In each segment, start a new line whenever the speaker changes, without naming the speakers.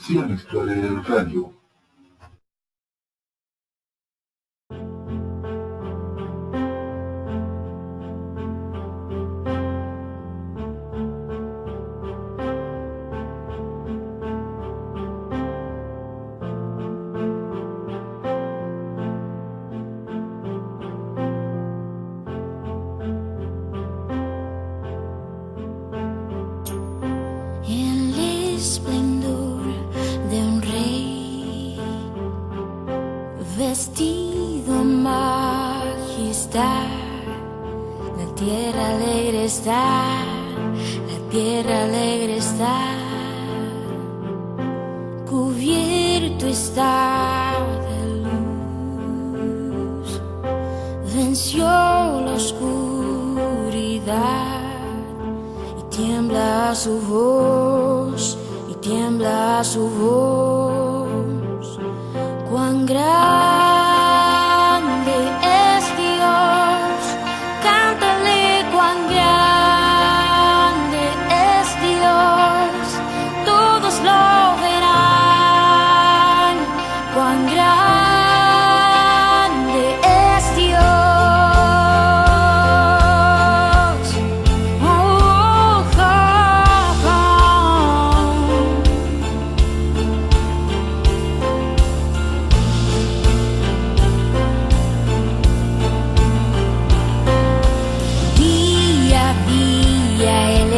Sion Explorer Radio.
Vestido majestad, la tierra alegre está, la tierra alegre está, cubierto está de luz, venció la oscuridad y tiembla su voz, y tiembla su voz. Cuán grande es Dios, cántale cuán grande es Dios, todos lo verán, cuán grande es Dios. Oh, oh, oh.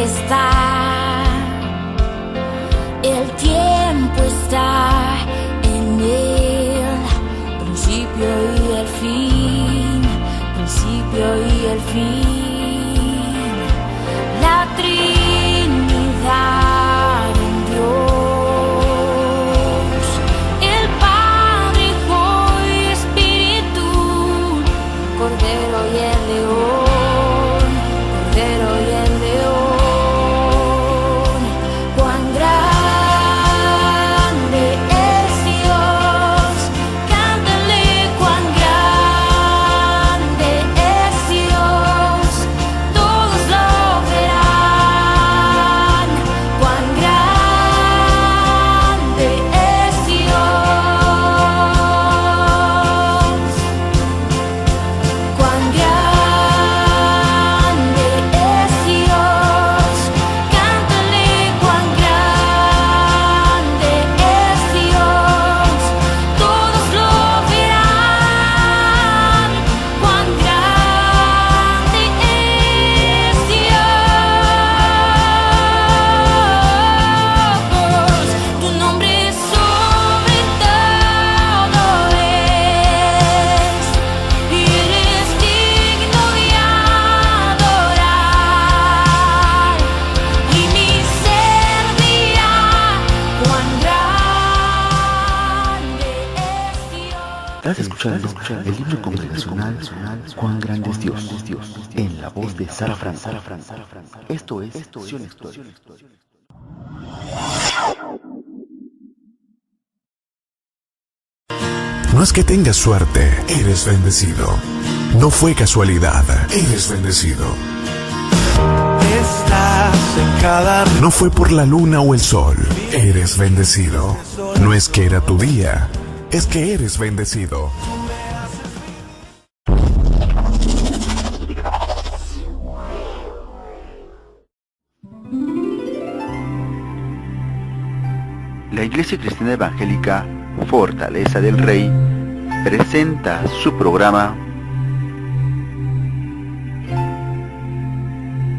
Está, el tiempo está en él, principio y el fin, principio y el fin, la Trinidad en Dios, el Padre, Hijo y Espíritu, Cordero y el León, Cordero y el León.
Estás escuchando el himno congregacional Cuán grande es Dios, en la voz de Sara Franco. Esto es Sion Explorer.
No es que tengas suerte, eres bendecido. No fue casualidad, eres bendecido. No fue por la luna o el sol, eres bendecido. No es que era tu día, es que eres bendecido.
La Iglesia Cristiana Evangélica Fortaleza del Rey presenta su programa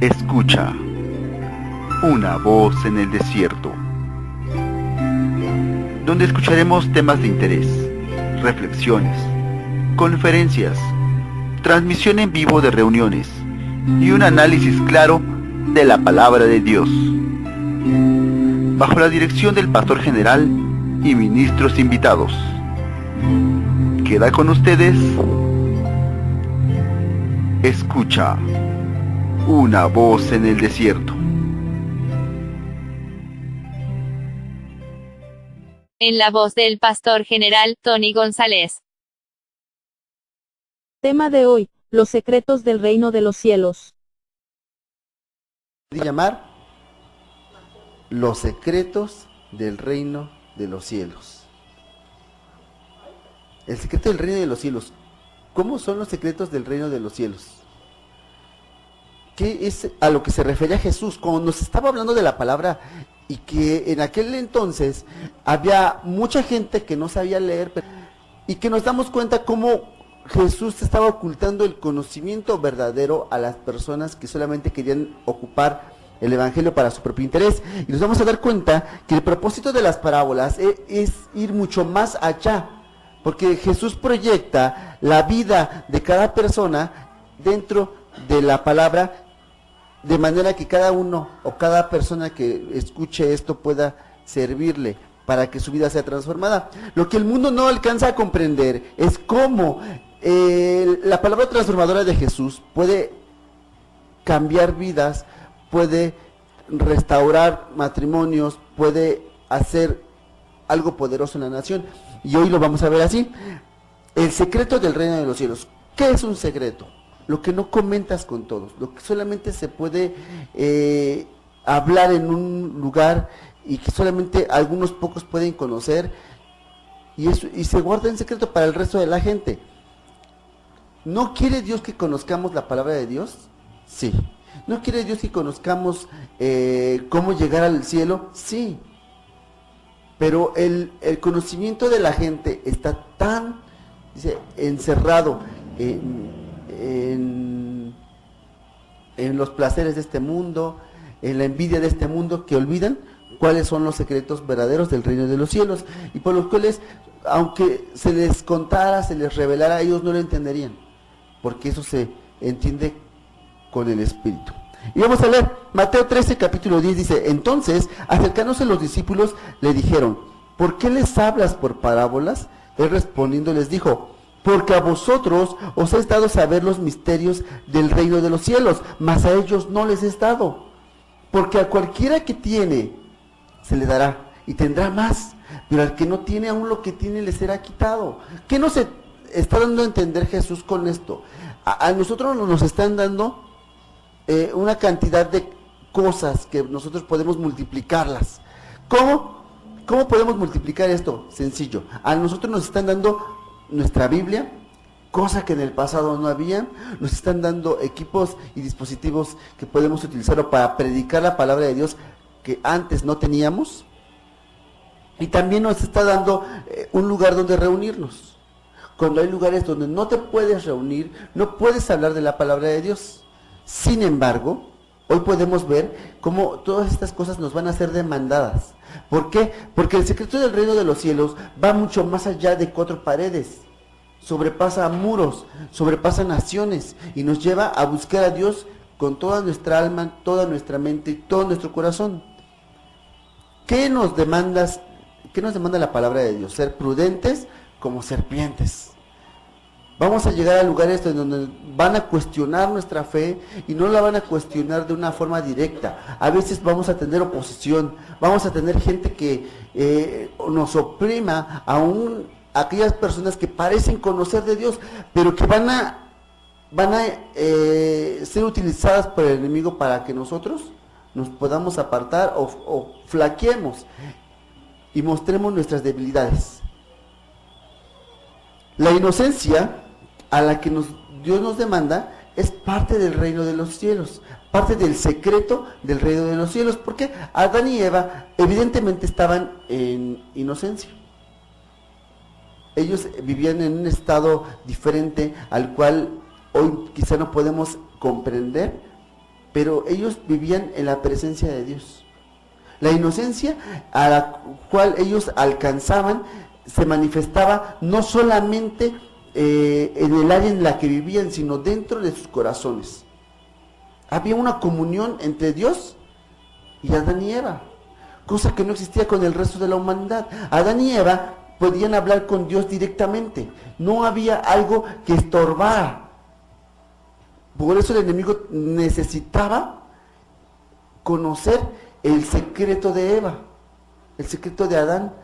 Escucha, una voz en el desierto, donde escucharemos temas de interés, reflexiones, conferencias, transmisión en vivo de reuniones y un análisis claro de la palabra de Dios, bajo la dirección del pastor general y ministros invitados. Queda con ustedes, Escucha, una voz en el desierto.
En la voz del pastor general Tony González.
Tema de hoy, los secretos del reino de los cielos.
Llamar los secretos del reino
de los cielos. El secreto del reino de los cielos. ¿Cómo son los secretos del reino de los cielos? ¿Qué es a lo que se refería Jesús cuando nos estaba hablando de la palabra? Y que en aquel entonces había mucha gente que no sabía leer, y que nos damos cuenta cómo Jesús estaba ocultando el conocimiento verdadero a las personas que solamente querían ocupar el evangelio para su propio interés. Y nos vamos a dar cuenta que el propósito de las parábolas es ir mucho más allá, porque Jesús proyecta la vida de cada persona dentro de la palabra, de manera que cada uno o cada persona que escuche esto pueda servirle para que su vida sea transformada. Lo que el mundo no alcanza a comprender es cómo la palabra transformadora de Jesús puede cambiar vidas, puede restaurar matrimonios, puede hacer algo poderoso en la nación. Y hoy lo vamos a ver así. El secreto del reino de los cielos. ¿Qué es un secreto? Lo que no comentas con todos, lo que solamente se puede hablar en un lugar y que solamente algunos pocos pueden conocer, y se guarda en secreto para el resto de la gente. ¿No quiere Dios que conozcamos la palabra de Dios? Sí. ¿No quiere Dios que conozcamos cómo llegar al cielo? Sí. Pero el conocimiento de la gente está tan encerrado en los placeres de este mundo, en la envidia de este mundo, que olvidan cuáles son los secretos verdaderos del reino de los cielos, y por los cuales, aunque se les contara, se les revelara, ellos no lo entenderían, porque eso se entiende con el Espíritu. Y vamos a leer Mateo 13, capítulo 10, dice: entonces, acercándose los discípulos, le dijeron: ¿por qué les hablas por parábolas? Él respondiendo les dijo: porque a vosotros os es dado saber los misterios del reino de los cielos, mas a ellos no les es dado. Porque a cualquiera que tiene, se le dará, y tendrá más, pero al que no tiene, aún lo que tiene le será quitado. ¿Qué nos está dando a entender Jesús con esto? A nosotros nos están dando una cantidad de cosas que nosotros podemos multiplicarlas. ¿Cómo podemos multiplicar esto? Sencillo. A nosotros nos están dando nuestra Biblia, cosa que en el pasado no había. Nos están dando equipos y dispositivos que podemos utilizar para predicar la palabra de Dios que antes no teníamos. Y también nos está dando un lugar donde reunirnos. Cuando hay lugares donde no te puedes reunir, no puedes hablar de la palabra de Dios. Sin embargo, hoy podemos ver cómo todas estas cosas nos van a ser demandadas. ¿Por qué? Porque el secreto del reino de los cielos va mucho más allá de 4 paredes. Sobrepasa muros, sobrepasa naciones, y nos lleva a buscar a Dios con toda nuestra alma, toda nuestra mente y todo nuestro corazón. ¿Qué nos demanda la palabra de Dios? Ser prudentes como serpientes. Vamos a llegar a lugares donde van a cuestionar nuestra fe, y no la van a cuestionar de una forma directa. A veces vamos a tener oposición, vamos a tener gente que nos oprima, aún aquellas personas que parecen conocer de Dios, pero que van a ser utilizadas por el enemigo para que nosotros nos podamos apartar o flaqueemos y mostremos nuestras debilidades. La inocencia a la que Dios nos demanda es parte del reino de los cielos, parte del secreto del reino de los cielos, porque Adán y Eva evidentemente estaban en inocencia. Ellos vivían en un estado diferente al cual hoy quizá no podemos comprender, pero ellos vivían en la presencia de Dios. La inocencia a la cual ellos alcanzaban se manifestaba no solamente en el área en la que vivían, sino dentro de sus corazones. Había una comunión entre Dios y Adán y Eva, cosa que no existía con el resto de la humanidad. Adán y Eva podían hablar con Dios directamente, no había algo que estorbara. Por eso el enemigo necesitaba conocer el secreto de Eva, el secreto de Adán,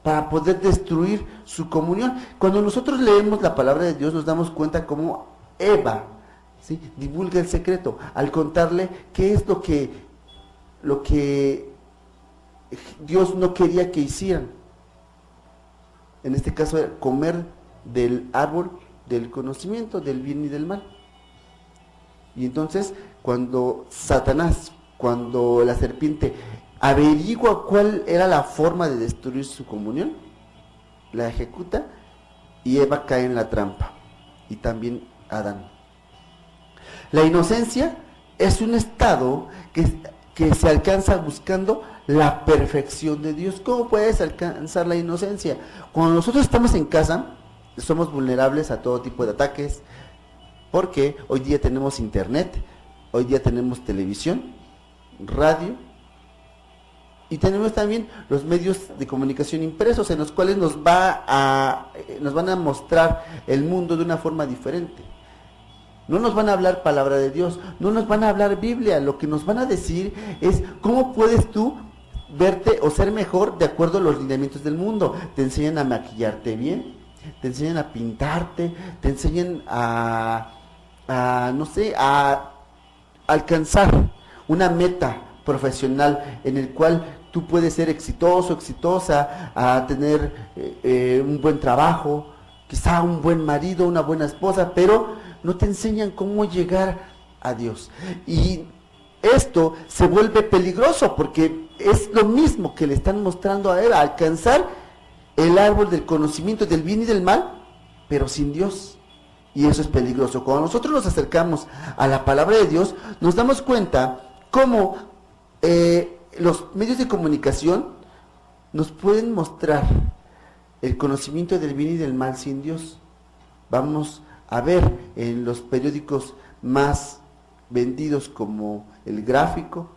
para poder destruir su comunión. Cuando nosotros leemos la palabra de Dios, nos damos cuenta cómo Eva, ¿sí?, divulga el secreto al contarle qué es lo que Dios no quería que hicieran. En este caso era comer del árbol del conocimiento del bien y del mal. Y entonces cuando Satanás, cuando la serpiente averigua cuál era la forma de destruir su comunión, la ejecuta y Eva cae en la trampa, y también Adán. La inocencia es un estado que se alcanza buscando la perfección de Dios. ¿Cómo puedes alcanzar la inocencia? Cuando nosotros estamos en casa, somos vulnerables a todo tipo de ataques, porque hoy día tenemos internet, hoy día tenemos televisión, radio, y tenemos también los medios de comunicación impresos, en los cuales nos van a mostrar el mundo de una forma diferente. No nos van a hablar palabra de Dios, no nos van a hablar Biblia. Lo que nos van a decir es cómo puedes tú verte o ser mejor de acuerdo a los lineamientos del mundo. Te enseñan a maquillarte bien, te enseñan a pintarte, te enseñan a alcanzar una meta profesional en el cual tú puedes ser exitoso, exitosa, a tener un buen trabajo, quizá un buen marido, una buena esposa, pero no te enseñan cómo llegar a Dios. Y esto se vuelve peligroso porque es lo mismo que le están mostrando a Eva, alcanzar el árbol del conocimiento del bien y del mal, pero sin Dios. Y eso es peligroso. Cuando nosotros nos acercamos a la palabra de Dios, nos damos cuenta cómo los medios de comunicación nos pueden mostrar el conocimiento del bien y del mal sin Dios. Vamos a ver en los periódicos más vendidos como El Gráfico,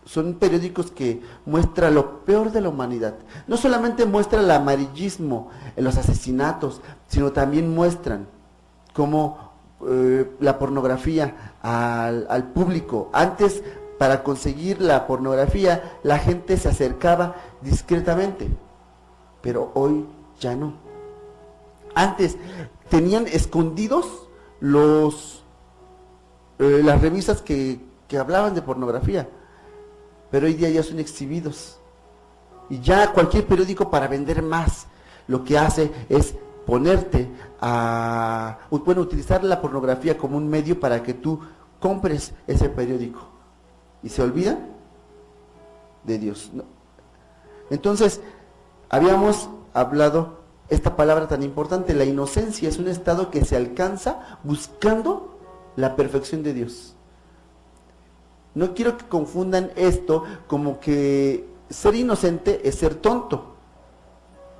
son periódicos que muestran lo peor de la humanidad. No solamente muestra el amarillismo en los asesinatos, sino también muestran cómo la pornografía al público. Antes, para conseguir la pornografía, la gente se acercaba discretamente, pero hoy ya no. Antes tenían escondidos las revistas que hablaban de pornografía, pero hoy día ya son exhibidos. Y ya cualquier periódico, para vender más, lo que hace es ponerte utilizar la pornografía como un medio para que tú compres ese periódico. Y se olvida de Dios, ¿no? Entonces, habíamos hablado esta palabra tan importante, la inocencia es un estado que se alcanza buscando la perfección de Dios. No quiero que confundan esto como que ser inocente es ser tonto,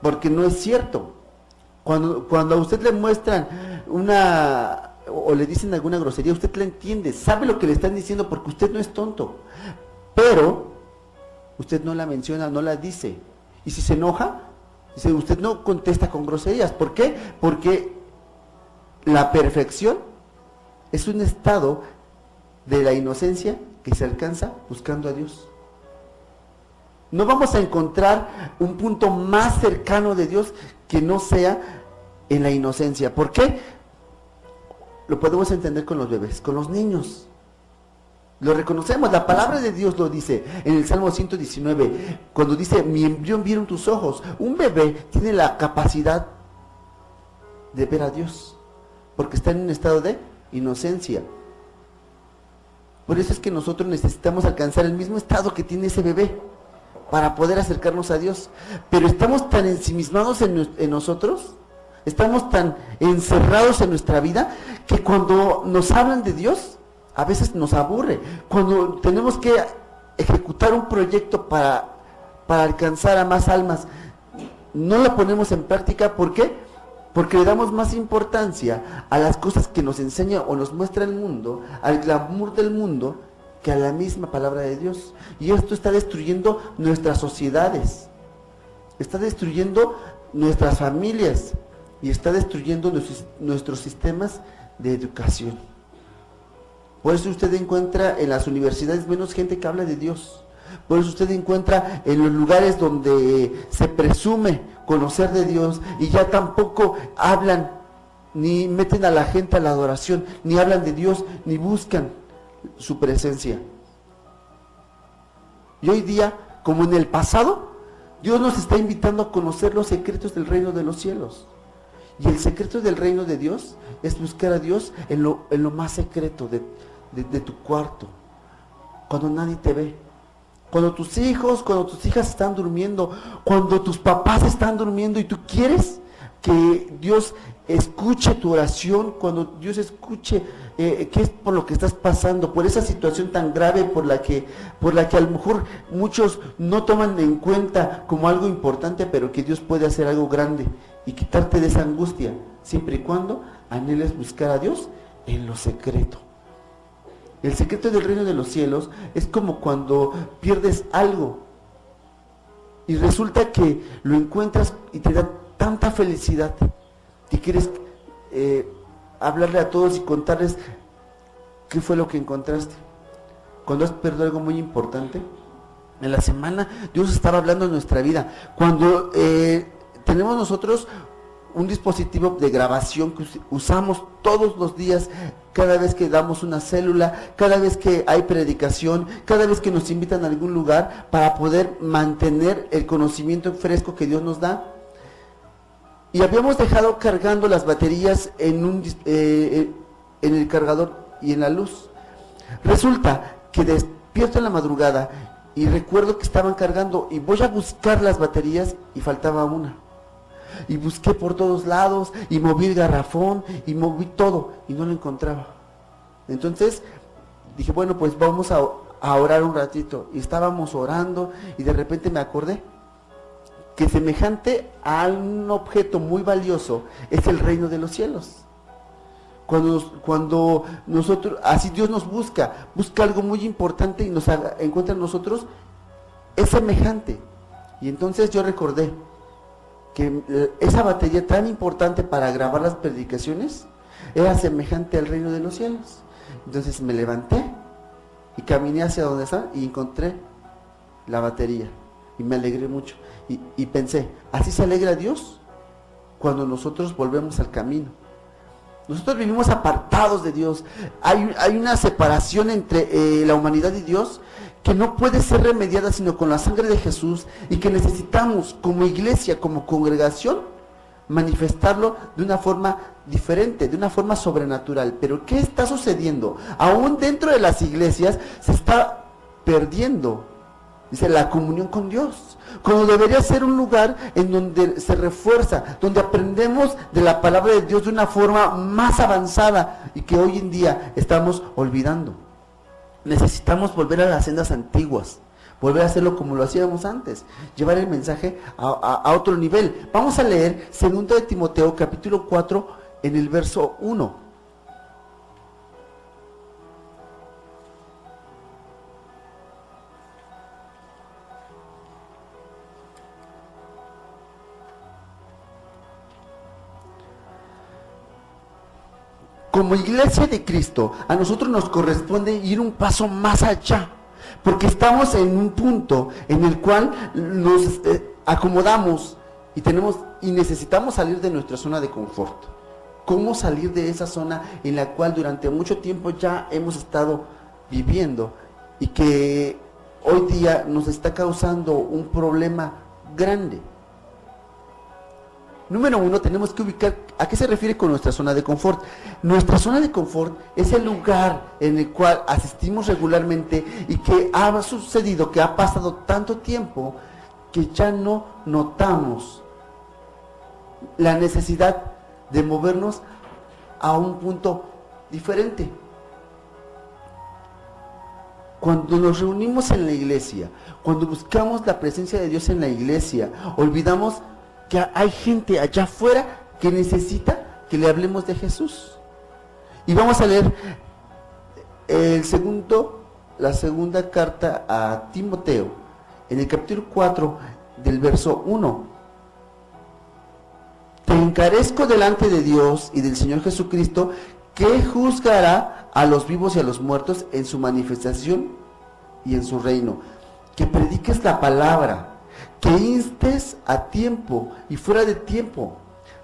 porque no es cierto. Cuando a usted le muestran o le dicen alguna grosería, usted la entiende, sabe lo que le están diciendo porque usted no es tonto, pero usted no la menciona, no la dice. Y si se enoja, dice, usted no contesta con groserías. ¿Por qué? Porque la perfección es un estado de la inocencia que se alcanza buscando a Dios. No vamos a encontrar un punto más cercano de Dios que no sea en la inocencia. ¿Por qué? Lo podemos entender con los bebés, con los niños. Lo reconocemos, la palabra de Dios lo dice en el Salmo 119, cuando dice, mi embrión vieron tus ojos. Un bebé tiene la capacidad de ver a Dios, porque está en un estado de inocencia. Por eso es que nosotros necesitamos alcanzar el mismo estado que tiene ese bebé, para poder acercarnos a Dios. Pero estamos tan ensimismados en nosotros, estamos tan encerrados en nuestra vida, que cuando nos hablan de Dios, a veces nos aburre. Cuando tenemos que ejecutar un proyecto para alcanzar a más almas, no lo ponemos en práctica. ¿Por qué? Porque le damos más importancia a las cosas que nos enseña o nos muestra el mundo, al glamour del mundo, que a la misma palabra de Dios. Y esto está destruyendo nuestras sociedades, está destruyendo nuestras familias y está destruyendo nuestros sistemas de educación. Por eso usted encuentra en las universidades menos gente que habla de Dios. Por eso usted encuentra en los lugares donde se presume conocer de Dios y ya tampoco hablan, ni meten a la gente a la adoración, ni hablan de Dios, ni buscan su presencia. Y hoy día como en el pasado, Dios nos está invitando a conocer los secretos del reino de los cielos. Y el secreto del reino de Dios es buscar a Dios en lo más secreto de tu cuarto, cuando nadie te ve. Cuando tus hijos, cuando tus hijas están durmiendo, cuando tus papás están durmiendo y tú quieres que Dios escuche tu oración, cuando Dios escuche qué es por lo que estás pasando, por esa situación tan grave por la que a lo mejor muchos no toman en cuenta como algo importante, pero que Dios puede hacer algo grande y quitarte de esa angustia, siempre y cuando anheles buscar a Dios en lo secreto. El secreto del reino de los cielos es como cuando pierdes algo y resulta que lo encuentras y te da tanta felicidad que quieres hablarle a todos y contarles qué fue lo que encontraste. Cuando has perdido algo muy importante, en la semana Dios estaba hablando en nuestra vida. Cuando tenemos nosotros un dispositivo de grabación que usamos todos los días, cada vez que damos una célula, cada vez que hay predicación, cada vez que nos invitan a algún lugar, para poder mantener el conocimiento fresco que Dios nos da. Y habíamos dejado cargando las baterías en el cargador y en la luz. Resulta que despierto en la madrugada y recuerdo que estaban cargando y voy a buscar las baterías y faltaba una. Y busqué por todos lados y moví el garrafón y moví todo y no lo encontraba. Entonces dije, bueno, pues vamos a orar un ratito. Y estábamos orando y de repente me acordé que semejante a un objeto muy valioso es el reino de los cielos. Cuando nosotros, así Dios nos busca algo muy importante y nos encuentra en nosotros, es semejante. Y entonces yo recordé que esa batería tan importante para grabar las predicaciones era semejante al reino de los cielos. Entonces me levanté y caminé hacia donde está y encontré la batería y me alegré mucho y pensé, así se alegra Dios cuando nosotros volvemos al camino. Nosotros vivimos apartados de Dios. Hay una separación entre la humanidad y Dios que no puede ser remediada sino con la sangre de Jesús, y que necesitamos como iglesia, como congregación, manifestarlo de una forma diferente, de una forma sobrenatural. Pero ¿qué está sucediendo? Aún dentro de las iglesias se está perdiendo, dice, la comunión con Dios, cuando debería ser un lugar en donde se refuerza, donde aprendemos de la palabra de Dios de una forma más avanzada, y que hoy en día estamos olvidando. Necesitamos volver a las sendas antiguas, volver a hacerlo como lo hacíamos antes, llevar el mensaje a otro nivel. Vamos a leer 2 de Timoteo capítulo 4 en el verso 1. Como iglesia de Cristo, a nosotros nos corresponde ir un paso más allá, porque estamos en un punto en el cual nos acomodamos y necesitamos salir de nuestra zona de confort. ¿Cómo salir de esa zona en la cual durante mucho tiempo ya hemos estado viviendo y que hoy día nos está causando un problema grande? Número 1, tenemos que ubicar a qué se refiere con nuestra zona de confort. Nuestra zona de confort es el lugar en el cual asistimos regularmente y que ha sucedido, que ha pasado tanto tiempo que ya no notamos la necesidad de movernos a un punto diferente. Cuando nos reunimos en la iglesia, cuando buscamos la presencia de Dios en la iglesia, olvidamos que hay gente allá afuera que necesita que le hablemos de Jesús. Y vamos a leer la segunda carta a Timoteo, en el capítulo 4, del verso 1. Te encarezco delante de Dios y del Señor Jesucristo, que juzgará a los vivos y a los muertos en su manifestación y en su reino. Que prediques la palabra, que instes a tiempo y fuera de tiempo,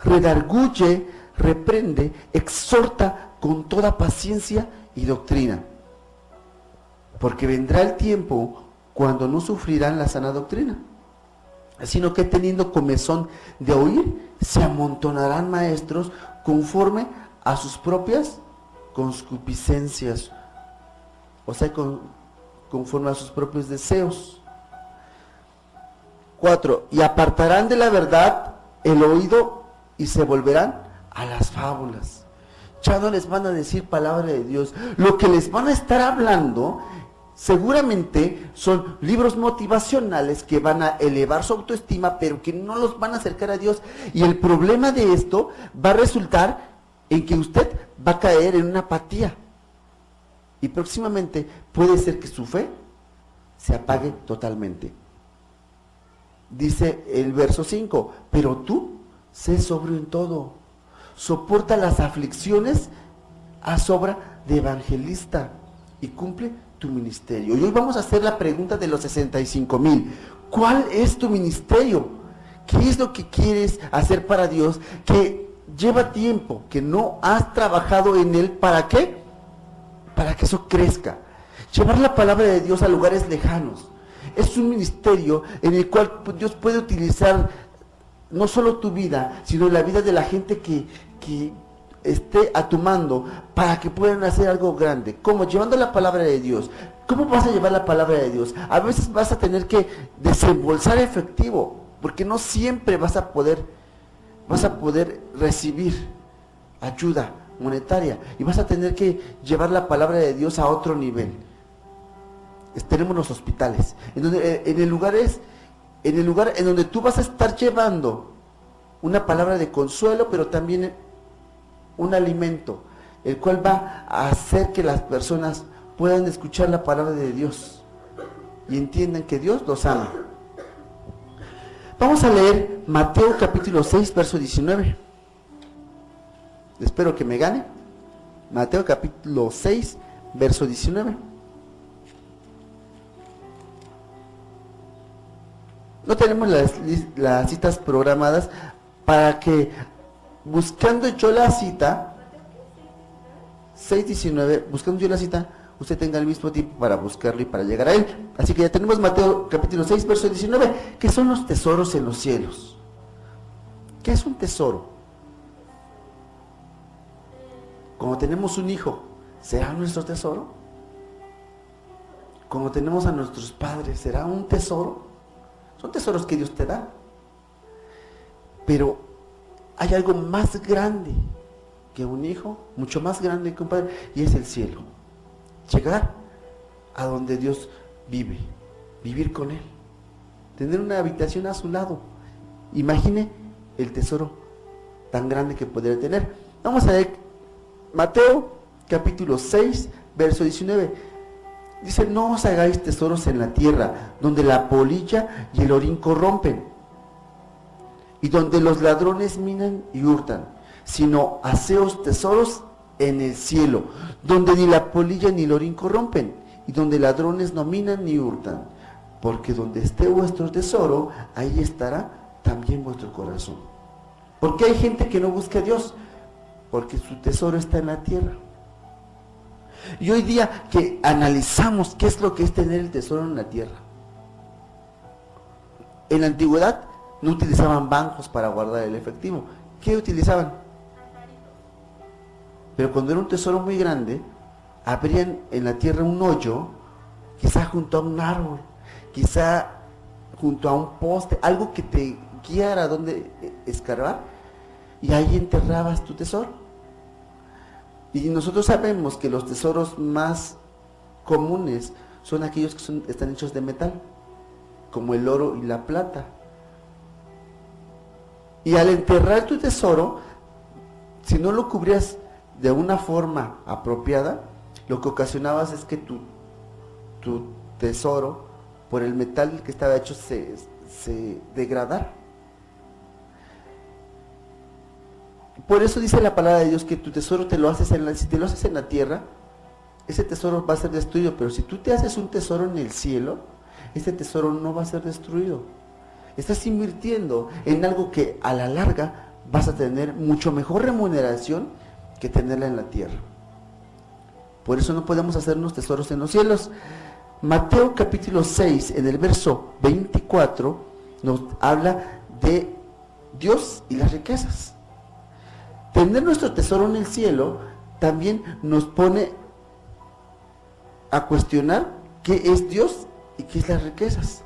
redarguye, reprende, exhorta con toda paciencia y doctrina. Porque vendrá el tiempo cuando no sufrirán la sana doctrina, sino que teniendo comezón de oír, se amontonarán maestros conforme a sus propias concupiscencias, o sea, conforme a sus propios deseos. 4. Y apartarán de la verdad el oído y se volverán a las fábulas. Ya no les van a decir palabra de Dios. Lo que les van a estar hablando seguramente son libros motivacionales que van a elevar su autoestima, pero que no los van a acercar a Dios. Y el problema de esto va a resultar en que usted va a caer en una apatía. Y próximamente puede ser que su fe se apague totalmente. Dice el verso 5, pero tú sé sobrio en todo, soporta las aflicciones, haz obra de evangelista y cumple tu ministerio. Y hoy vamos a hacer la pregunta de los 65,000. ¿Cuál es tu ministerio? ¿Qué es lo que quieres hacer para Dios? Que lleva tiempo, que no has trabajado en él. ¿Para qué? Para que eso crezca. Llevar la palabra de Dios a lugares lejanos. Es un ministerio en el cual Dios puede utilizar no solo tu vida, sino la vida de la gente que esté a tu mando, para que puedan hacer algo grande. ¿Cómo? Llevando la palabra de Dios. ¿Cómo vas a llevar la palabra de Dios? A veces vas a tener que desembolsar efectivo, porque no siempre vas a poder recibir ayuda monetaria, y vas a tener que llevar la palabra de Dios a otro nivel. Tenemos los hospitales, en el lugar en donde tú vas a estar llevando una palabra de consuelo, pero también un alimento, el cual va a hacer que las personas puedan escuchar la palabra de Dios y entiendan que Dios los ama. Vamos a leer Mateo capítulo 6, verso 19. Espero que me gane. Mateo capítulo 6, verso 19. No tenemos las citas programadas para que, buscando yo la cita, 6:19, buscando yo la cita, usted tenga el mismo tiempo para buscarlo y para llegar a él. Así que ya tenemos Mateo capítulo 6, verso 19, que son los tesoros en los cielos. ¿Qué es un tesoro? Como tenemos un hijo, ¿será nuestro tesoro? Como tenemos a nuestros padres, ¿será un tesoro? Son tesoros que Dios te da. Pero hay algo más grande que un hijo, mucho más grande que un padre, y es el cielo. Llegar a donde Dios vive, vivir con Él, tener una habitación a su lado. Imagine el tesoro tan grande que podría tener. Vamos a ver Mateo capítulo 6, verso 19. Dice: no os hagáis tesoros en la tierra, donde la polilla y el orín corrompen, y donde los ladrones minan y hurtan, sino haceos tesoros en el cielo, donde ni la polilla ni el orín corrompen, y donde ladrones no minan ni hurtan, porque donde esté vuestro tesoro, ahí estará también vuestro corazón. ¿Por qué hay gente que no busca a Dios? Porque su tesoro está en la tierra. Y hoy día que analizamos qué es lo que es tener el tesoro en la tierra. En la antigüedad no utilizaban bancos para guardar el efectivo. ¿Qué utilizaban? Pero cuando era un tesoro muy grande, abrían en la tierra un hoyo, quizá junto a un árbol, quizá junto a un poste, algo que te guiara a dónde escarbar, y ahí enterrabas tu tesoro. Y nosotros sabemos que los tesoros más comunes son aquellos que están hechos de metal, como el oro y la plata. Y al enterrar tu tesoro, si no lo cubrías de una forma apropiada, lo que ocasionabas es que tu tesoro, por el metal que estaba hecho, se degradara. Por eso dice la palabra de Dios que tu tesoro si te lo haces en la tierra, ese tesoro va a ser destruido. Pero si tú te haces un tesoro en el cielo, ese tesoro no va a ser destruido. Estás invirtiendo en algo que a la larga vas a tener mucho mejor remuneración que tenerla en la tierra. Por eso no podemos hacernos tesoros en los cielos. Mateo capítulo 6, en el verso 24, nos habla de Dios y las riquezas. Tener nuestro tesoro en el cielo también nos pone a cuestionar qué es Dios y qué es las riquezas.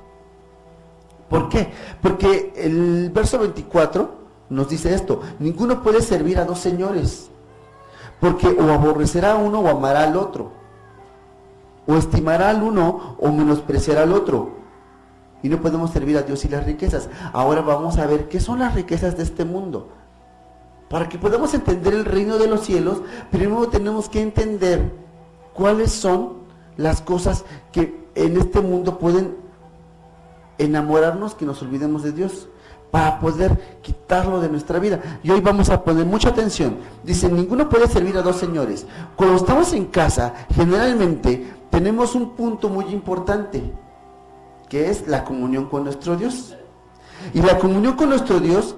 ¿Por qué? Porque el verso 24 nos dice esto: ninguno puede servir a dos señores, porque o aborrecerá a uno o amará al otro, o estimará al uno o menospreciará al otro, y no podemos servir a Dios y las riquezas. Ahora vamos a ver qué son las riquezas de este mundo. Para que podamos entender el reino de los cielos, primero tenemos que entender cuáles son las cosas que en este mundo pueden enamorarnos, que nos olvidemos de Dios, para poder quitarlo de nuestra vida. Y hoy vamos a poner mucha atención. Dice, ninguno puede servir a dos señores. Cuando estamos en casa, generalmente tenemos un punto muy importante, que es la comunión con nuestro Dios. Y la comunión con nuestro Dios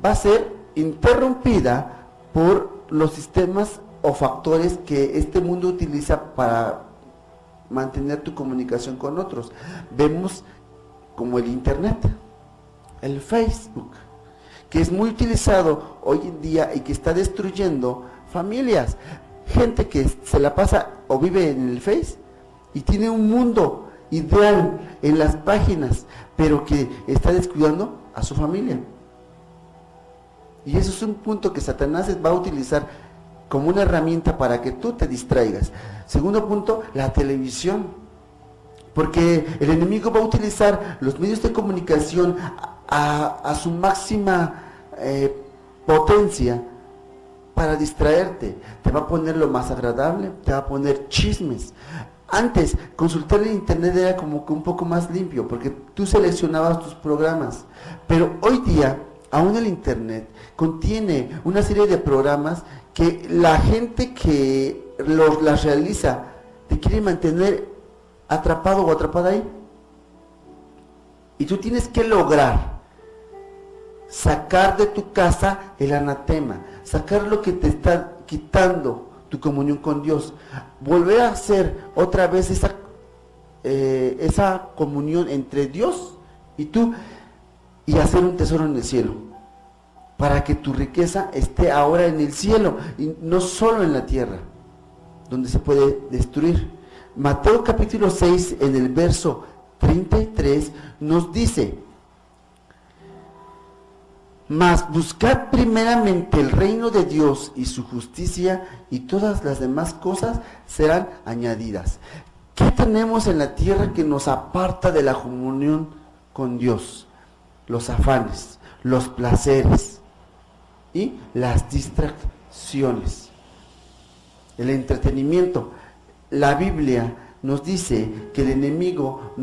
va a ser interrumpida por los sistemas o factores que este mundo utiliza para mantener tu comunicación con otros. Vemos como el internet, el Facebook, que es muy utilizado hoy en día y que está destruyendo familias. Gente que se la pasa o vive en el Face y tiene un mundo ideal en las páginas, pero que está descuidando a su familia. Y eso es un punto que Satanás va a utilizar como una herramienta para que tú te distraigas. Segundo punto, la televisión. Porque el enemigo va a utilizar los medios de comunicación a su máxima potencia para distraerte. Te va a poner lo más agradable, te va a poner chismes. Antes, consultar en internet era como que un poco más limpio, porque tú seleccionabas tus programas. Pero hoy día, aún el internet contiene una serie de programas que la gente que las realiza te quiere mantener atrapado o atrapada ahí. Y tú tienes que lograr sacar de tu casa el anatema, sacar lo que te está quitando tu comunión con Dios, volver a hacer otra vez esa comunión entre Dios y tú, y hacer un tesoro en el cielo, para que tu riqueza esté ahora en el cielo y no solo en la tierra, donde se puede destruir. Mateo capítulo 6, en el verso 33, nos dice: mas buscad primeramente el reino de Dios y su justicia, y todas las demás cosas serán añadidas. ¿Qué tenemos en la tierra que nos aparta de la comunión con Dios? Los afanes, los placeres y las distracciones, el entretenimiento. La Biblia nos dice que el enemigo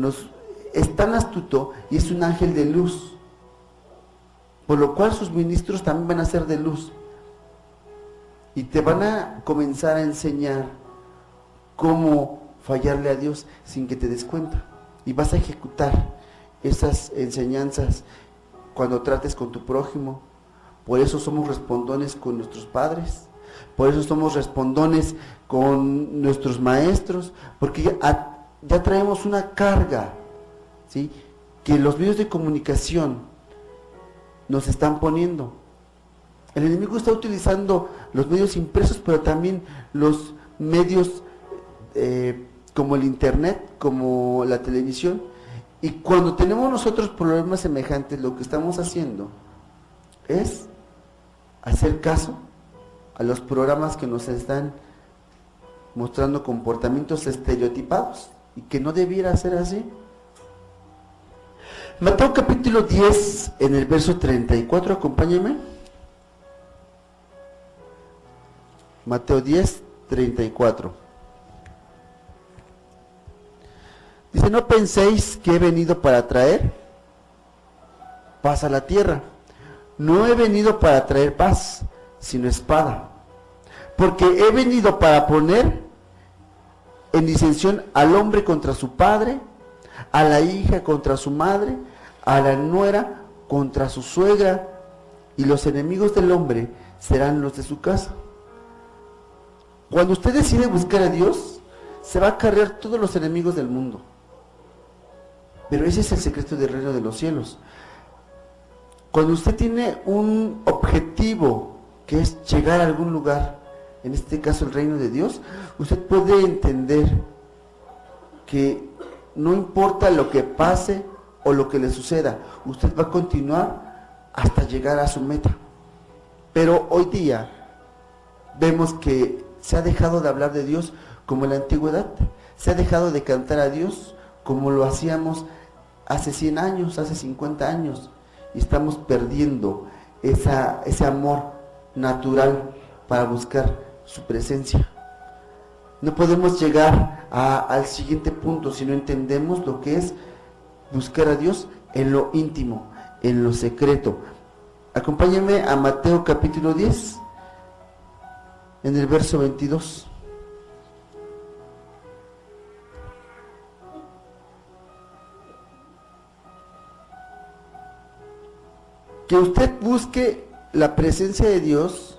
es tan astuto y es un ángel de luz, por lo cual sus ministros también van a ser de luz, y te van a comenzar a enseñar cómo fallarle a Dios sin que te des cuenta, y vas a ejecutar esas enseñanzas cuando trates con tu prójimo. Por eso somos respondones con nuestros padres, por eso somos respondones con nuestros maestros, porque ya traemos una carga, ¿sí?, que los medios de comunicación nos están poniendo. El enemigo está utilizando los medios impresos, pero también los medios como el internet, como la televisión. Y cuando tenemos nosotros problemas semejantes, lo que estamos haciendo es hacer caso a los programas que nos están mostrando comportamientos estereotipados, y que no debiera ser así. Mateo capítulo 10, en el verso 34, acompáñenme. Mateo 10, 34. Dice: no penséis que he venido para traer paz a la tierra. No he venido para traer paz, sino espada. Porque he venido para poner en disensión al hombre contra su padre, a la hija contra su madre, a la nuera contra su suegra, y los enemigos del hombre serán los de su casa. Cuando usted decide buscar a Dios, se va a cargar todos los enemigos del mundo. Pero ese es el secreto del reino de los cielos. Cuando usted tiene un objetivo, que es llegar a algún lugar, en este caso el reino de Dios, usted puede entender que no importa lo que pase o lo que le suceda, usted va a continuar hasta llegar a su meta. Pero hoy día vemos que se ha dejado de hablar de Dios como en la antigüedad, se ha dejado de cantar a Dios como lo hacíamos hace 100 años, hace 50 años, y estamos perdiendo ese amor natural para buscar su presencia. No podemos llegar al siguiente punto si no entendemos lo que es buscar a Dios en lo íntimo, en lo secreto. Acompáñenme a Mateo capítulo 10, en el verso 22. Que usted busque la presencia de Dios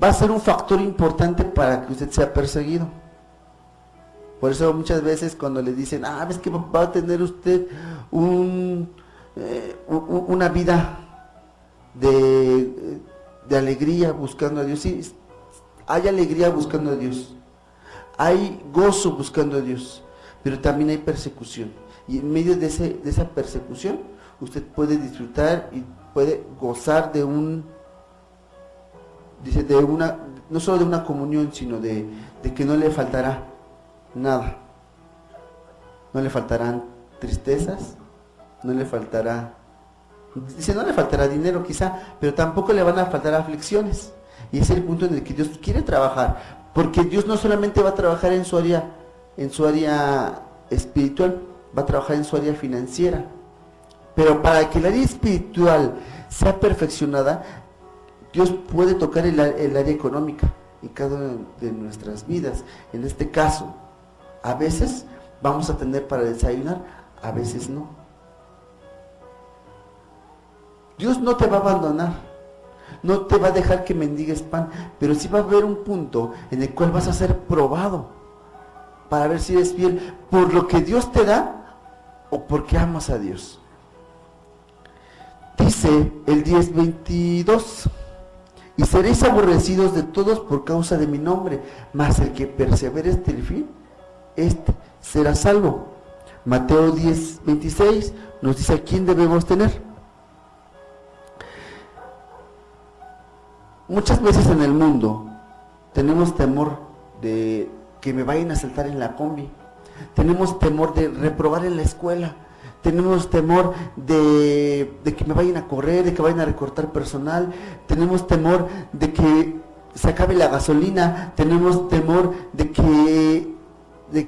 va a ser un factor importante para que usted sea perseguido. Por eso muchas veces cuando le dicen, ves que va a tener usted una vida de alegría buscando a Dios. Sí, hay alegría buscando a Dios, hay gozo buscando a Dios, pero también hay persecución. Y en medio de esa persecución, usted puede disfrutar y puede gozar no solo de una comunión, sino de que no le faltará nada. No le faltarán tristezas, no le faltará dinero quizá, pero tampoco le van a faltar aflicciones. Y ese es el punto en el que Dios quiere trabajar, porque Dios no solamente va a trabajar en su área espiritual, va a trabajar en su área financiera. Pero para que el área espiritual sea perfeccionada, Dios puede tocar el área económica en cada una de nuestras vidas. En este caso, a veces vamos a tener para desayunar, a veces no. Dios no te va a abandonar, no te va a dejar que mendigues pan, pero sí va a haber un punto en el cual vas a ser probado para ver si eres fiel por lo que Dios te da o porque amas a Dios. Dice el 10:22, y seréis aborrecidos de todos por causa de mi nombre, mas el que persevere hasta el fin, este será salvo. Mateo 10:26 nos dice a quién debemos temer. Muchas veces en el mundo tenemos temor de que me vayan a asaltar en la combi, tenemos temor de reprobar en la escuela, tenemos temor de que me vayan a correr, de que vayan a recortar personal, tenemos temor de que se acabe la gasolina, tenemos temor de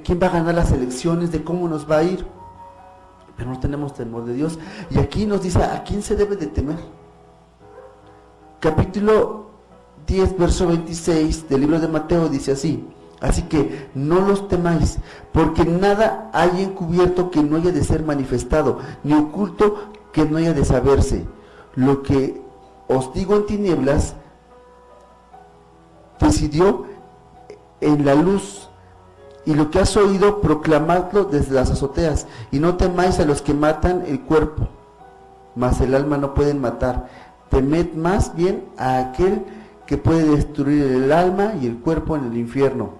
quién va a ganar las elecciones, de cómo nos va a ir, pero no tenemos temor de Dios. Y aquí nos dice a quién se debe de temer. Capítulo 10, verso 26 del libro de Mateo dice así: así que no los temáis, porque nada hay encubierto que no haya de ser manifestado, ni oculto que no haya de saberse. Lo que os digo en tinieblas, decidió en la luz, y lo que has oído, proclamadlo desde las azoteas. Y no temáis a los que matan el cuerpo, mas el alma no pueden matar. Temed más bien a aquel que puede destruir el alma y el cuerpo en el infierno.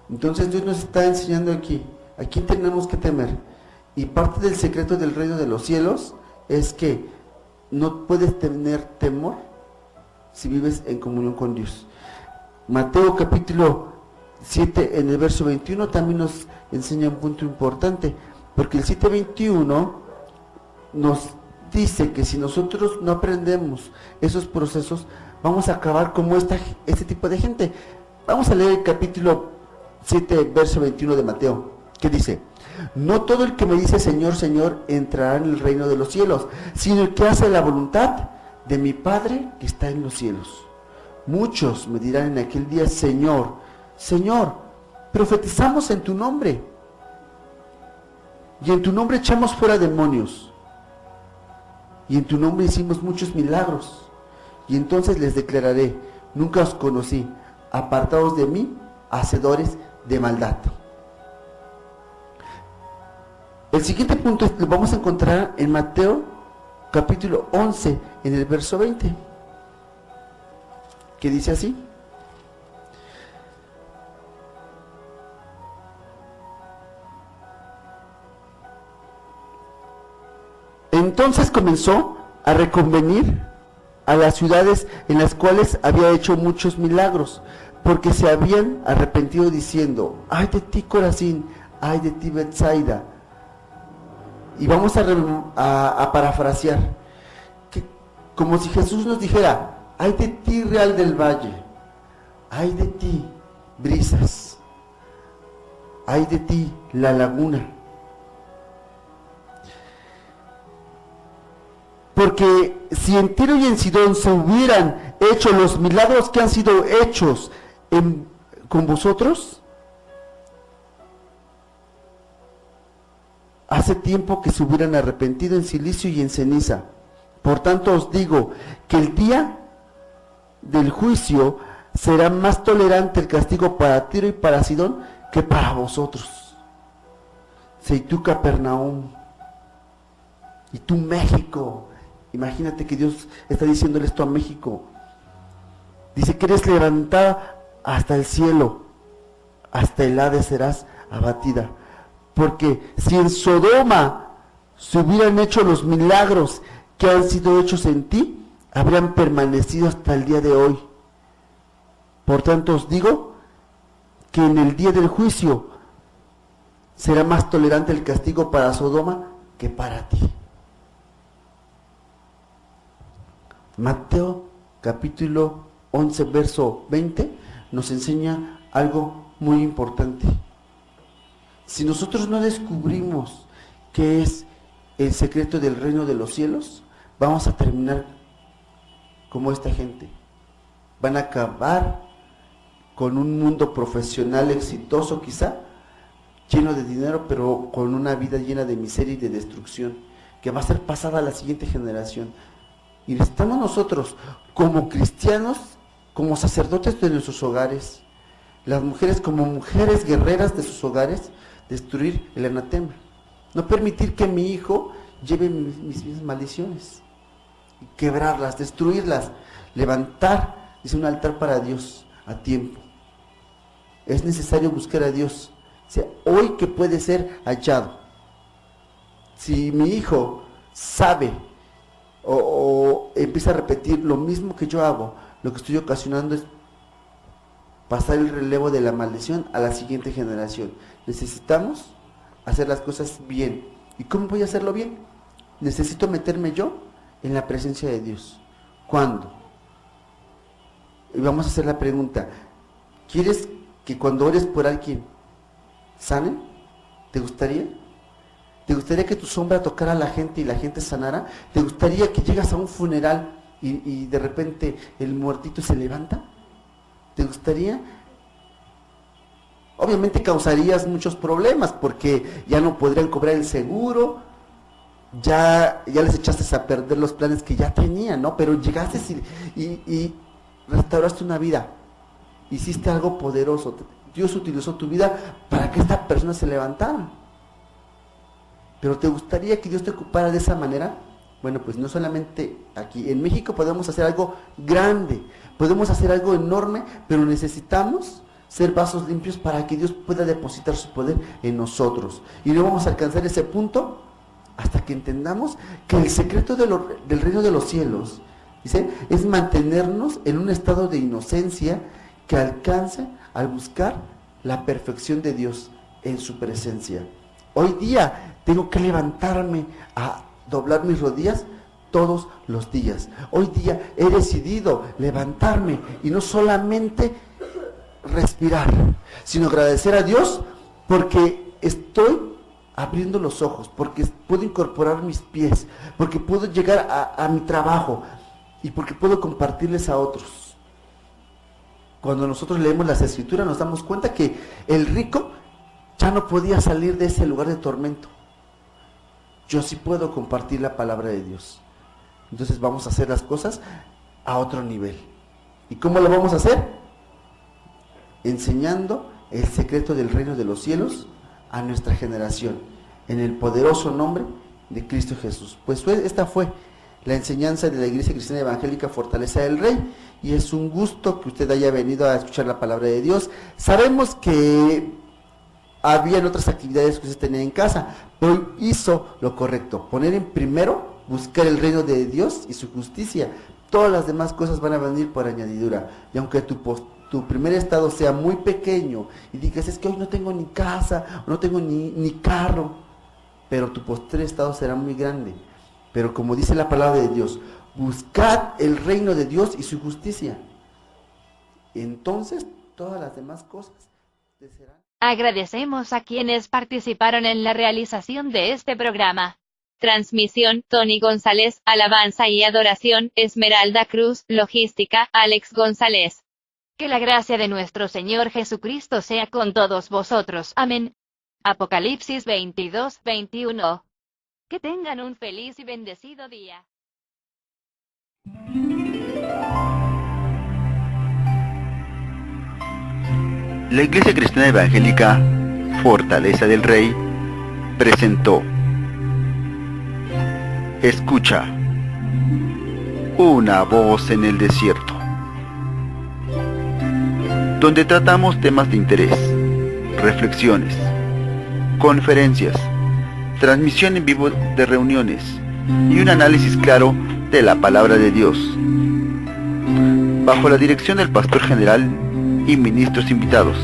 Entonces Dios nos está enseñando aquí a quién tenemos que temer. Y parte del secreto del reino de los cielos es que no puedes tener temor si vives en comunión con Dios. Mateo capítulo 7 en el verso 21 también nos enseña un punto importante, porque el 7:21 nos dice que si nosotros no aprendemos esos procesos, vamos a acabar como este tipo de gente. Vamos a leer el capítulo 7, verso 21 de Mateo, que dice: no todo el que me dice Señor, Señor, entrará en el reino de los cielos, sino el que hace la voluntad de mi Padre que está en los cielos. Muchos me dirán en aquel día: Señor, Señor, profetizamos en tu nombre, y en tu nombre echamos fuera demonios, y en tu nombre hicimos muchos milagros. Y entonces les declararé: nunca os conocí, apartados de mí, hacedores de maldad. El siguiente punto lo vamos a encontrar en Mateo capítulo 11, en el verso 20, que dice así: entonces comenzó a reconvenir a las ciudades en las cuales había hecho muchos milagros, porque se habían arrepentido diciendo: ay de ti, Corazín, ay de ti, Betsaida. Y vamos a parafrasear, que, como si Jesús nos dijera: ay de ti, Real del Valle, ay de ti, Brisas, ay de ti, La Laguna. Porque si en Tiro y en Sidón se hubieran hecho los milagros que han sido hechos con vosotros, hace tiempo que se hubieran arrepentido en silicio y en ceniza. Por tanto os digo que el día del juicio será más tolerante el castigo para Tiro y para Sidón que para vosotros. Si tú, Capernaum, y tú, México. Imagínate que Dios está diciéndole esto a México. Dice que eres levantada hasta el cielo, hasta el Hades serás abatida. Porque si en Sodoma se hubieran hecho los milagros que han sido hechos en ti, habrían permanecido hasta el día de hoy. Por tanto os digo que en el día del juicio será más tolerante el castigo para Sodoma que para ti. Mateo capítulo 11 verso 20 nos enseña algo muy importante. Si nosotros no descubrimos qué es el secreto del reino de los cielos, vamos a terminar como esta gente. Van a acabar con un mundo profesional exitoso quizá, lleno de dinero, pero con una vida llena de miseria y de destrucción, que va a ser pasada a la siguiente generación. Y necesitamos nosotros, como cristianos, como sacerdotes de nuestros hogares, las mujeres como mujeres guerreras de sus hogares, destruir el anatema. No permitir que mi hijo lleve mis maldiciones, y quebrarlas, destruirlas, levantar, dice, un altar para Dios a tiempo. Es necesario buscar a Dios. O sea, hoy que puede ser hallado. Si mi hijo sabe o empieza a repetir lo mismo que yo hago, lo que estoy ocasionando es pasar el relevo de la maldición a la siguiente generación. Necesitamos hacer las cosas bien. ¿Y cómo voy a hacerlo bien? Necesito meterme yo en la presencia de Dios. ¿Cuándo? Y vamos a hacer la pregunta: ¿quieres que cuando ores por alguien sane? ¿Te gustaría? ¿Te gustaría que tu sombra tocara a la gente y la gente sanara? ¿Te gustaría que llegas a un funeral y de repente el muertito se levanta? ¿Te gustaría? Obviamente causarías muchos problemas porque ya no podrían cobrar el seguro, ya les echaste a perder los planes que ya tenían, ¿no? Pero llegaste y restauraste una vida, hiciste algo poderoso. Dios utilizó tu vida para que esta persona se levantara. ¿Pero te gustaría que Dios te ocupara de esa manera? Bueno, pues no solamente aquí. En México podemos hacer algo grande, podemos hacer algo enorme, pero necesitamos ser vasos limpios para que Dios pueda depositar su poder en nosotros. Y no vamos a alcanzar ese punto hasta que entendamos que el secreto del reino de los cielos, dice, es mantenernos en un estado de inocencia que alcance al buscar la perfección de Dios en su presencia. Hoy día tengo que levantarme a doblar mis rodillas todos los días. Hoy día he decidido levantarme y no solamente respirar, sino agradecer a Dios porque estoy abriendo los ojos, porque puedo incorporar mis pies, porque puedo llegar a mi trabajo y porque puedo compartirles a otros. Cuando nosotros leemos las Escrituras nos damos cuenta que el rico ya no podía salir de ese lugar de tormento. Yo sí puedo compartir la palabra de Dios. Entonces vamos a hacer las cosas a otro nivel. ¿Y cómo lo vamos a hacer? Enseñando el secreto del reino de los cielos a nuestra generación. en el poderoso nombre de Cristo Jesús. Pues esta fue la enseñanza de la Iglesia Cristiana Evangélica Fortaleza del Rey, y es un gusto que usted haya venido a escuchar la palabra de Dios. Sabemos que habían otras actividades que usted tenía en casa, pero hizo lo correcto, poner en primero, buscar el reino de Dios y su justicia. Todas las demás cosas van a venir por añadidura, y aunque tu primer estado sea muy pequeño y digas, es que hoy no tengo ni casa, no tengo ni carro, pero tu posterior estado será muy grande. Pero como dice la palabra de Dios, buscad el reino de Dios y su justicia. Entonces todas las demás cosas te serán.
Agradecemos a quienes participaron en la realización de este programa. Transmisión, Tony González, alabanza y adoración, Esmeralda Cruz, logística, Alex González. Que la gracia de nuestro Señor Jesucristo sea con todos vosotros. Amén. Apocalipsis 22:21. Que tengan un feliz y bendecido día.
La Iglesia Cristiana Evangélica Fortaleza del Rey presentó Escucha, una voz en el desierto, donde tratamos temas de interés, reflexiones, conferencias, transmisión en vivo de reuniones y un análisis claro de la palabra de Dios, bajo la dirección del pastor general y ministros invitados.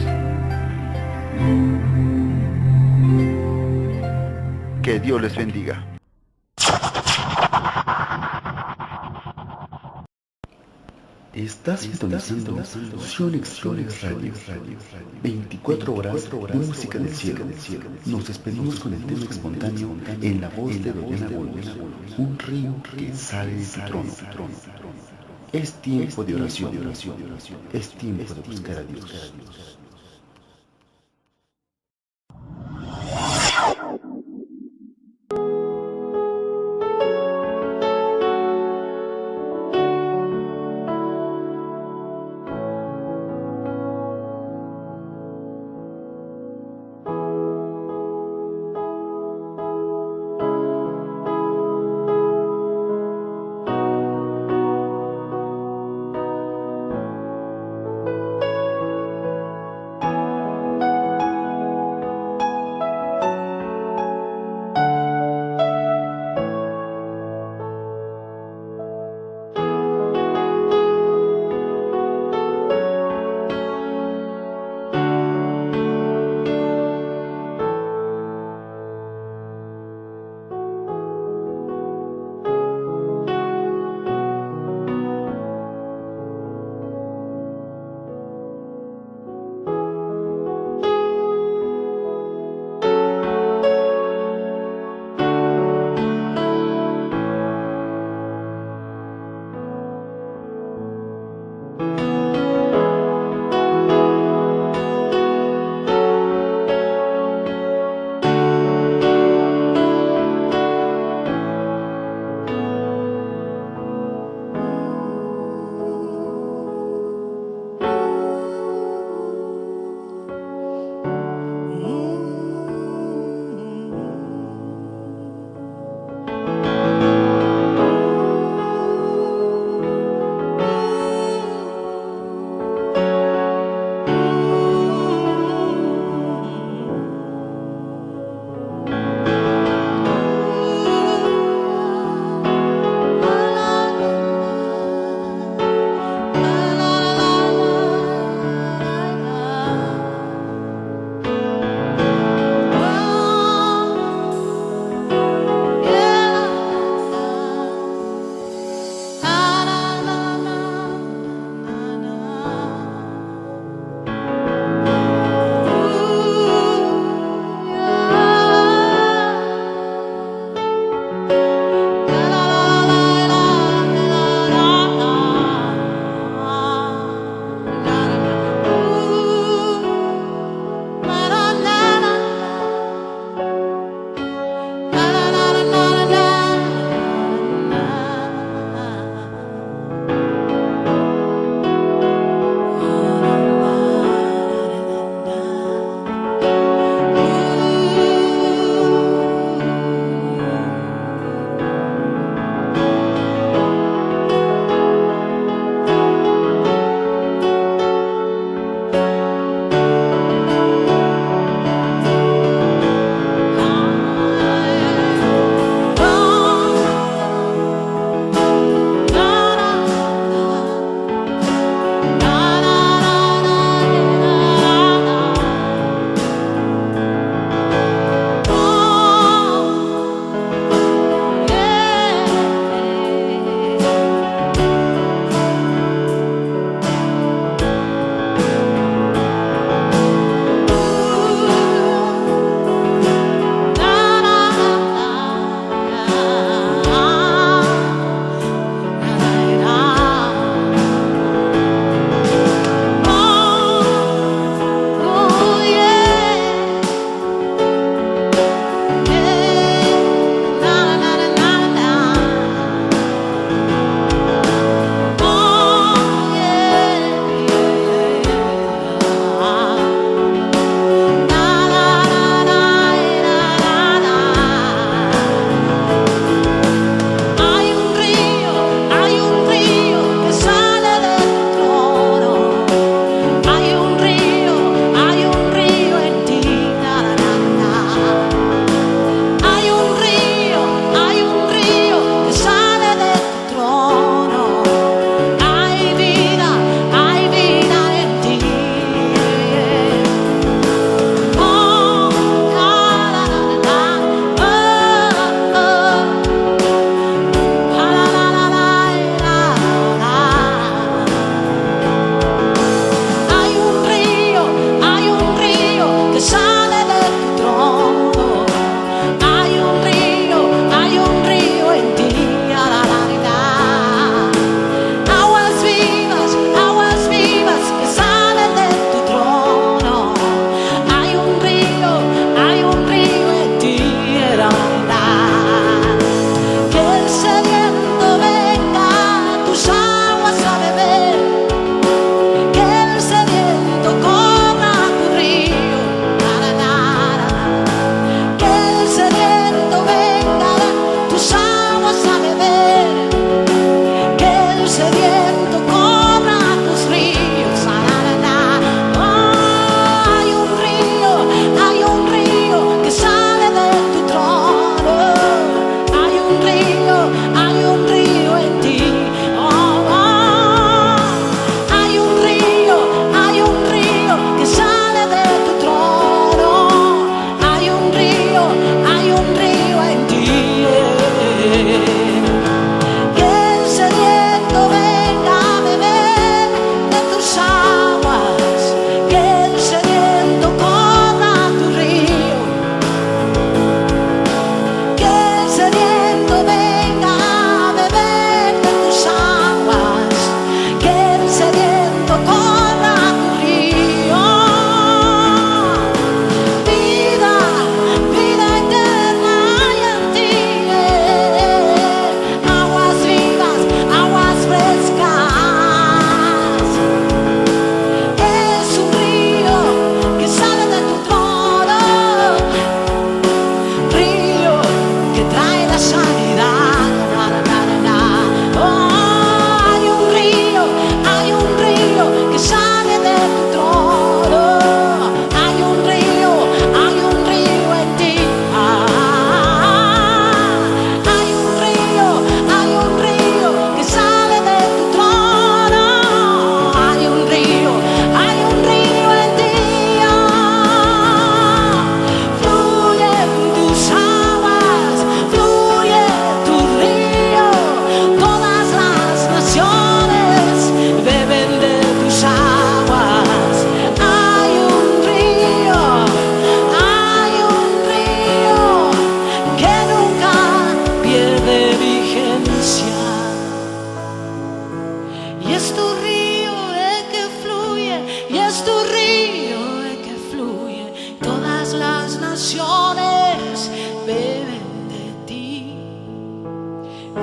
Que Dios les bendiga.
Estás sintonizando Sionex Radio. 24 horas de música del cielo. Nos despedimos con el tema espontáneo en la voz de Doñana Bulbos, un río que sale de su trono. Es tiempo de oración. Es tiempo de buscar a Dios.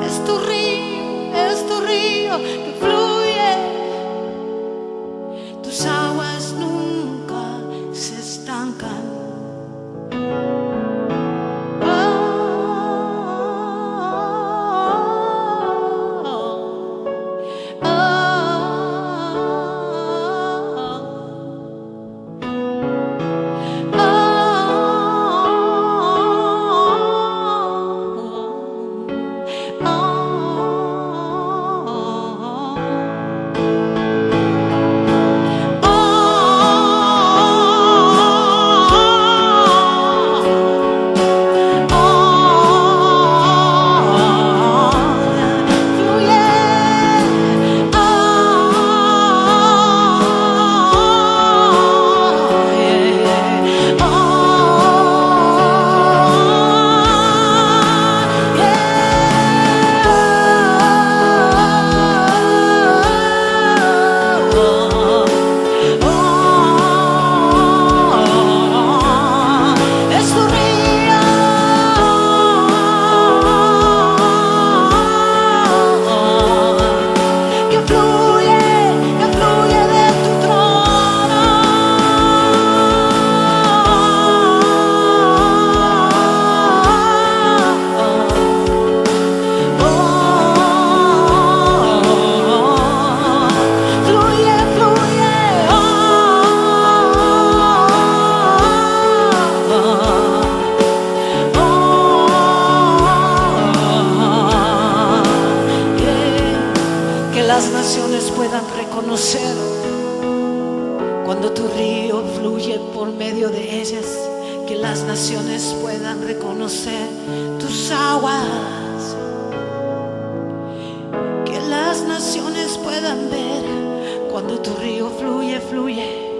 es tu río que fluye. Tus aguas nunca se estancan. Las naciones puedan reconocer cuando tu río fluye por medio de ellas, que las naciones puedan reconocer tus aguas, que las naciones puedan ver cuando tu río fluye, fluye.